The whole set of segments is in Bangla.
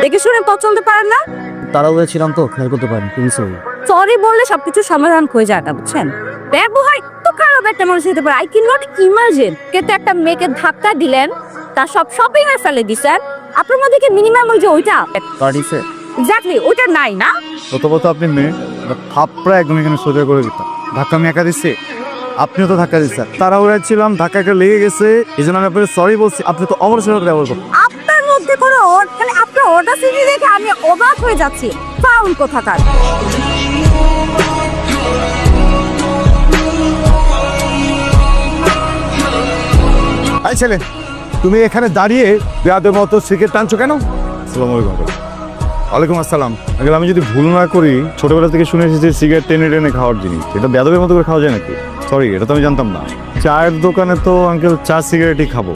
দেখে শুনে পথ চলতে পারেন না? তাড়াহুড়ো ছিলাম তো, খেয়াল করতে পারিনি। তুমি সরি। সরি বললে সবকিছু সমাধান হয়ে যায় না, বুঝছেন? ব্যবহার তো খারাপ একটা মানুষ হতে পারে। আই ক্যান নট ইমাজিন কিন্তু একটা মেয়েকে ধাক্কা দিলেন, তার সব শপিং এর ফেলে দিছেন। আপনার মধ্যে কি মিনিমাম ওই যে ওইটা পার্টিসে এক্স্যাক্টলি ওইটা নাই না? প্রথমত আপনি মেয়ে, থাপড়া একদম এখানে সোজা করে দিতাম। ধাক্কা আমি একা দিচ্ছি, আপনিও তো ধাক্কা দিচ্ছেন। তাড়াহুড়া ছিলাম, ধাক্কা একটা লেগে গেছে, এই জন্য আমি আপনাকে সরি বলছি। আপনি তো অবশ্যই ব্যবহার করুন। আপনার মধ্যে কোনো মানে আপনার অডাসিটি দেখে আমি অবাক হয়ে যাচ্ছি। ফাউল কোথাকার। আই ছেলে, তুমি এখানে দাঁড়িয়ে বেয়াদের মতো সিগারেট টানছো কেন? আসসালামু আলাইকুম। ওয়ালাইকুম আসসালাম। আঙ্কেল, আমি যদি ভুল না করি, ছোটবেলা থেকে শুনে এসেছি সিগারেট টেনে টেনে খাওয়ার জিনিস। এটা বেয়াদবের মতো করে খাওয়া যায় নাকি? সরি, এটা তো আমি জানতাম না। চায়ের দোকানে তো আঙ্কেল চা সিগারেটই খাবো,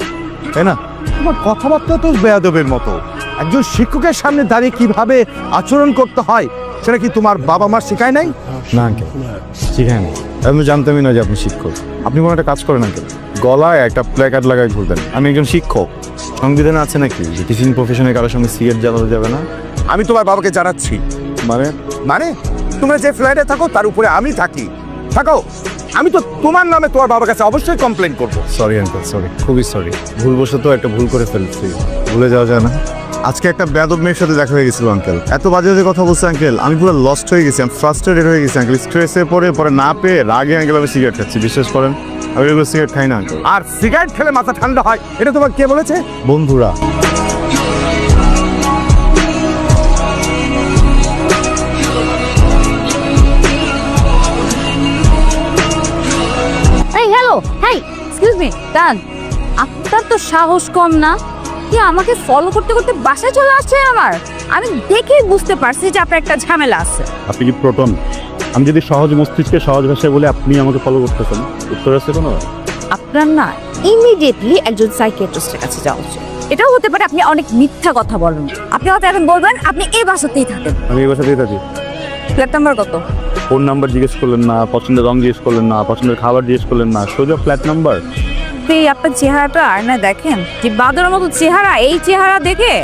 তাই না? তোমার কথাবার্তা তো বেয়াদবের মতো। একজন শিক্ষকের সামনে দাঁড়িয়ে কিভাবে আচরণ করতে হয় সেটা কি তোমার বাবা মা শেখায় নাই? না আঙ্কেল, শিখায় না। আমি জানতামই না যে আপনি শিক্ষক। আপনি কোনো একটা কাজ করেন আঙ্কেল, গলায় একটা প্ল্যাকার্ড লাগাই ঘুরবেন, আমি একজন শিক্ষক। সংবিধানে আছে নাকি যে টিচিং প্রফেশনে কারোর সঙ্গে সিগারেট জ্বালানো যাবে না? আমি তোমার বাবাকে জানাচ্ছি। মানে মানে তোমরা যে ফ্ল্যাটে থাকো তার উপরে আমি থাকি। থাকো, আমি তো তোমার নামে তোমার বাবার কাছে অবশ্যই কমপ্লেন করবো। সরি আঙ্কেল, সরি, খুবই সরি। ভুলবশত একটা ভুল করে ফেলছি, ভুলে যাওয়া যায় না। আজকে একটা বেয়াদব মেয়ের সাথে দেখা হয়ে গেছিল আঙ্কেল। এত বাজে বাজে কথা বলছে আঙ্কেল, আমি পুরো লস্ট হয়ে গেছি, আমি ফ্রাস্ট্রেটেড হয়ে গেছি আঙ্কেল। স্ট্রেসে পরে না পেয়ে রাগে আঙ্কেল আমি সিগারেট খাচ্ছি। বিশ্বাস করেন, আমি এগুলো সিগারেট খাই না আঙ্কেল। আর সিগারেট খেলে মাথা ঠান্ডা হয়, এটা তোমার কে বলেছে? বন্ধুরা। এই হ্যালো, হেই এক্সকিউজ মি, ডান। আপনার তো সাহস কম না, কি আমাকে ফলো করতে করতে বাসায় চলে আসছে আমার? আমি দেখেই বুঝতে পারছি যে আপনার একটা ঝামেলা আছে। আপনি কি প্রোটন? আমি যদি সহজ মস্তিষ্কে সহজ ভাষায় বলে আপনি আমাকে ফলো করতেছেন, উত্তর আছে কোনো? আপনার না ইমিডিয়েটলি একজন সাইকিয়াট্রিস্টের কাছে যাওয়া উচিত। এটাও হতে পারে আপনি অনেক মিথ্যা কথা বলেন। আপনি হয়তো এখন বলবেন আপনি এই বাসাতেই থাকেন। আমি এই বাসাতেই থাকি। ফ্ল্যাট নাম্বার কত? ফোন নাম্বার জিজ্ঞেস করলেন না, পছন্দের রং জিজ্ঞেস করলেন না, পছন্দের খাবার জিজ্ঞেস করলেন না, সোজা ফ্ল্যাট নাম্বার। এই আপনার চেহারাটা আর না দেখেন, যে বাদরের মতো চেহারা, এই চেহারা দেখে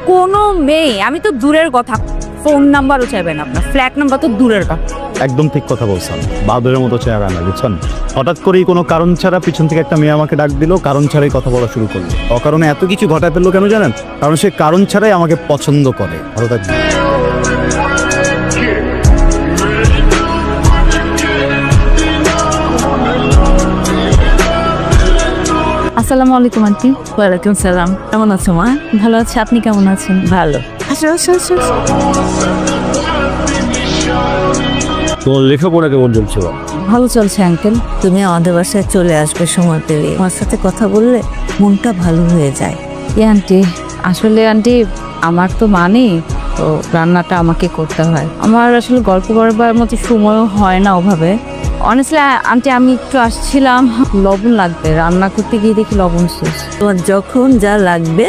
কোনো মেয়ে, আমি তো দূরের কথা, ফোন নাম্বারও চাইবেন আপনার, ফ্ল্যাট নাম্বার তো দূরের কথা। একদম ঠিক কথা বলছেন, বাদরের মতো চেহারা না, বুঝছেন? হঠাৎ করেই কোনো কারণ ছাড়া পিছন থেকে একটা মেয়ে আমাকে ডাক দিল, কারণ ছাড়াই কথা বলা শুরু করলো। অকারণে এত কিছু ঘটায় ফেললো কেন জানেন? কারণ সে কারণ ছাড়াই আমাকে পছন্দ করে। ভালো থাকবে। আসসালামু আলাইকুম আন্টি। ওয়ালাইকুম সালাম। কেমন আছো মা? ভালো আছে, আপনি কেমন আছেন? ভালো। আসো আসো আসো। তোমার লেখাপড়া কেমন চলছে? ভালো চলছে আঙ্কেল। তুমি আমাদের বাসায় চলে আসবে সময় পেলে। আমার সাথে কথা বললে মনটা ভালো হয়ে যায়। আন্টি, আসলে আন্টি আমার তো তো রান্নাটা আমাকে করতে হয়। আমার আসলে গল্প করবার মতো সময়ও হয় না ওভাবে। অনেস্টলি আন্টি, আমি একটু আসছিলাম, লবণ লাগবে, রান্না করতে গিয়ে দেখি লবণ শেষ। তোমার যখন যা লাগবে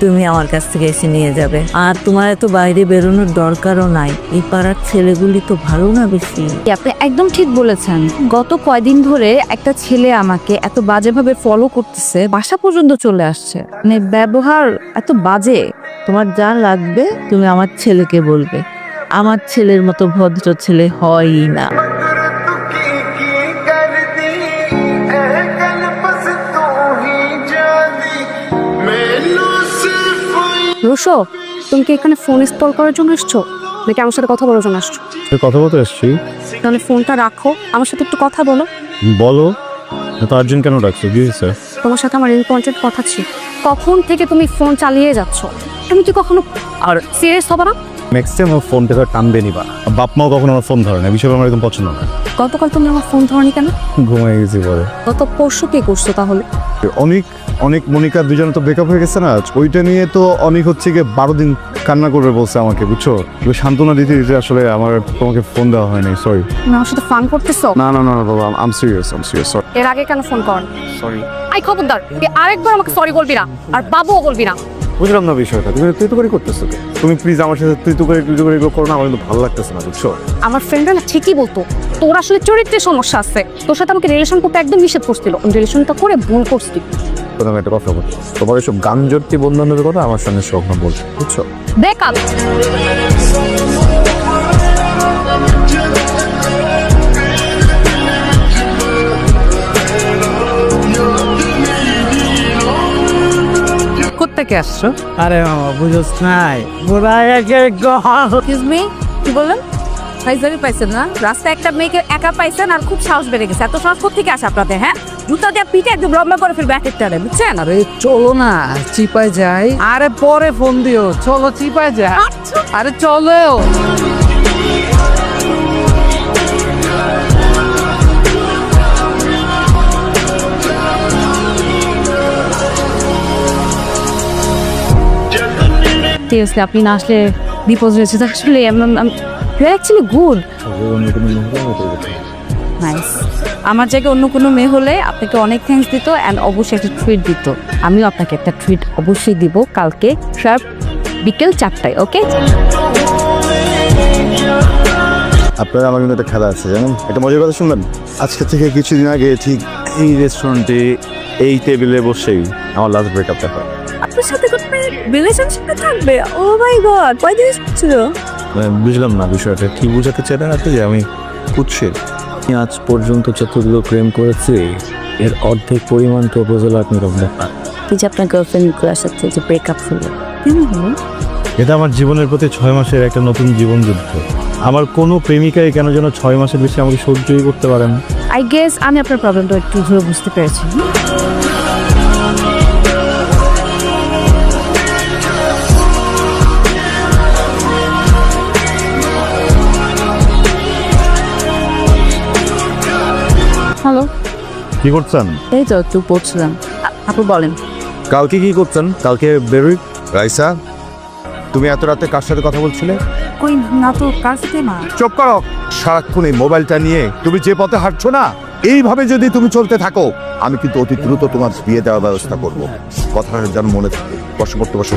তুমি আমার কাছ থেকে এসে নিয়ে যাবে। আর তোমার এত বাইরে বেরোনোর দরকারও নাই। এই পাড়ার ছেলেগুলি তো ভালো না বেশি। আপনি একদম ঠিক বলেছেন। গত কয়দিন ধরে একটা ছেলে আমাকে এত বাজেভাবে ফলো করতেছে, বাসা পর্যন্ত চলে আসছে। মানে ব্যবহার এত বাজে। তোমার যা লাগবে তুমি আমার ছেলেকে বলবে। আমার ছেলের মতো ভদ্র ছেলে হয়ই না। রুশো, তুমি কি এখানে ফোন ইনস্টল করার জন্য এসছো নাকি আমার সাথে কথা বলার জন্য আসছো? কথা বলতে এসছি। তাহলে ফোনটা রাখো, আমার সাথে একটু কথা বলো। বলো, এত আর্জেন্ট কেন ডাকছো? কি হয়েছে? তোমার সাথে আমার ইম্পর্টেন্ট কথা ছিল। কখন থেকে তুমি ফোন চালিয়ে যাচ্ছ? তুমি কি কখনো আর সিরিয়াস হবে না? নেক্সট টাইম আমার ফোনটা তো টানবে নিবা। বাপ মাও কখনো আমার ফোন ধরে না, বিষয়টা আমার একদম পছন্দ না। গতকাল তুমি আমার ফোন ধরনি কেন? ঘুমাই গেছি পরে। গত পরশু কি করছো তাহলে? অনেক অনেক মনিকা দুজনে তো ব্রেকআপ হয়ে গেছে না, ওইটা নিয়ে তো অনেক হচ্ছে গিয়ে 12 দিন কান্না করবে বলছে আমাকে, বুঝছো? সান্ত্বনা দিতে দিতে আসলে আমার তোমাকে ফোন দেওয়া হয়নি, সরি। তুমি আমার সাথে ফান করতেছো? না না না বাবা, আম সিরিয়াস, সরি। এর আগে কেন ফোন করনি? সরি। আই খবরদার, তুই আরেকবার আমাকে সরি বলবি না, আর বাবুও বলবি না। বুঝলাম না বিষয়টা, তুমি তুই তো করে করতেছো। তুমি প্লিজ আমার সাথে তুই তো করে এগুলো করো না, আমার কিন্তু ভালো লাগতেছে না, বুঝছো? আমার ফ্রেন্ডরা না ঠিকই বলতো তোর আসলে চরিত্রের সমস্যা আছে। তোর সাথে আমাকে রিলেশন করতে একদম নিষেধ করছিল, রিলেশনটা করে ভুল করছিস। তোমাকে একটা কথা বলছি, তোমার এসব গানজর্তি বন্ধনের কথা আমার সঙ্গে স্বপ্ন বলছো, বুঝছো? ব্রেকআপ। কোত্থেকে আসছো? আরে মামা বুঝোস নাই এক্সকিউজ মি, কি বললেন? ফাইজারি পাইছেন না? রাস্তায় একটা মেয়েকে একা পাইছেন আর খুব সাহস বেড়ে গেছে। এত সাহস কোত্থেকে আসে আপনাদের? হ্যাঁ, জুতা দিয়ে পিঠে একদম লম্বা করে ফেলবে এক একটারে, বুঝছেন? আরে চলো না চিপায় যাই। আরে পরে ফোন দিও, চলো চিপায় যাই। আরে চলো। সিরিয়াসলি আপনি না আসলে বিপদ হয়েছে। তো আসলে অ্যাকচুয়ালি গুড, নাইস। আমার জায়গায় অন্য কোনো মেয়ে হলে আপনাকে অনেক থ্যাঙ্কস দিত অ্যান্ড অবশ্যই একটা ট্রিট দিত। আমিও আপনাকে একটা ট্রিট অবশ্যই দিব কালকে শার্প বিকেল 4টায়, ওকে? আপনারা আমার কিন্তু একটা খেলা আছে জানেন, একটা মজার কথা শুনবেন। আজকে থেকে কিছুদিন আগে ঠিক এই রেস্টুরেন্টে এই টেবিলে বসেই আমার লাস্ট ব্রেকআপটা হয়। আপনার সাথে কোনো রিলেশনশিপে থাকবে? ও মাই গড, কয়দিন ছিল? বুঝলাম না বিষয়টা কি বোঝাতে চাইলেন আপনি যে আমি কুৎসিত? আজ পর্যন্ত যতগুলো প্রেম করেছি এর অর্ধেক পরিমাণ প্রপোজাল আপনি রকম এই যে আপনার গার্লফ্রেন্ডগুলোর সাথে যে ব্রেকআপ হলো, এটা আমার জীবনের প্রতি 6 মাসের একটা নতুন জীবন যুদ্ধ। আমার কোনো প্রেমিকাই কেন যেন 6 মাসের বেশি আমাকে সহ্যই করতে পারে না। আই গেস আমি আপনার প্রবলেমটা একটু ধরে বুঝতে পেরেছি। হ্যালো, কি করছেন? এই তো একটু পড়ছিলাম। আপু বলেন। কালকে কি করছেন? কালকে বেরোই। রাইসা, তুমি এত রাতে কার সাথে কথা বলছিলে? কই না তো, কার সাথে না। চুপ করো। সারাক্ষণ এই মোবাইলটা নিয়ে তুমি যে পথে হাঁটছো না, এইভাবে যদি তুমি চলতে থাকো আমি কিন্তু অতি দ্রুত তোমার বিয়ে দেওয়ার ব্যবস্থা করব। কথাটা যেন মনে থাকে। বসে পড়তে বসে।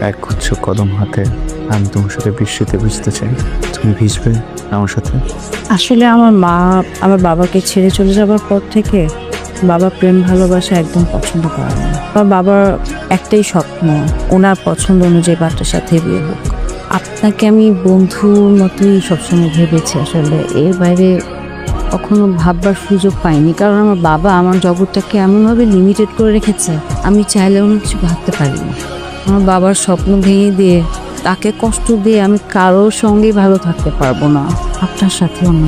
এক গুচ্ছ কদম হাতে আমি তোমার সাথে বৃষ্টিতে ভিজতে চাই, তুমি ভিজবে আমার সাথে? আসলে আমার মা আমার বাবাকে ছেড়ে চলে যাবার পর থেকে বাবা প্রেম ভালোবাসা একদম পছন্দ করে না। আমার বাবার একটাই স্বপ্ন, ওনার পছন্দ অনুযায়ী বাচ্চার সাথে বিয়ে হোক। আপনাকে আমি বন্ধুর মতোই সবসময় ভেবেছি, আসলে এর বাইরে কখনো ভাববার সুযোগ পাইনি। কারণ আমার বাবা আমার জগৎটাকে এমনভাবে লিমিটেড করে রেখেছে, আমি চাইলেও কিছু ভাবতে পারি না। আমার বাবার স্বপ্ন ভেঙে দিয়ে, তাকে কষ্ট দিয়ে আমি কারোর সঙ্গেই ভালো থাকতে পারবো না, আপনার সাথেও না।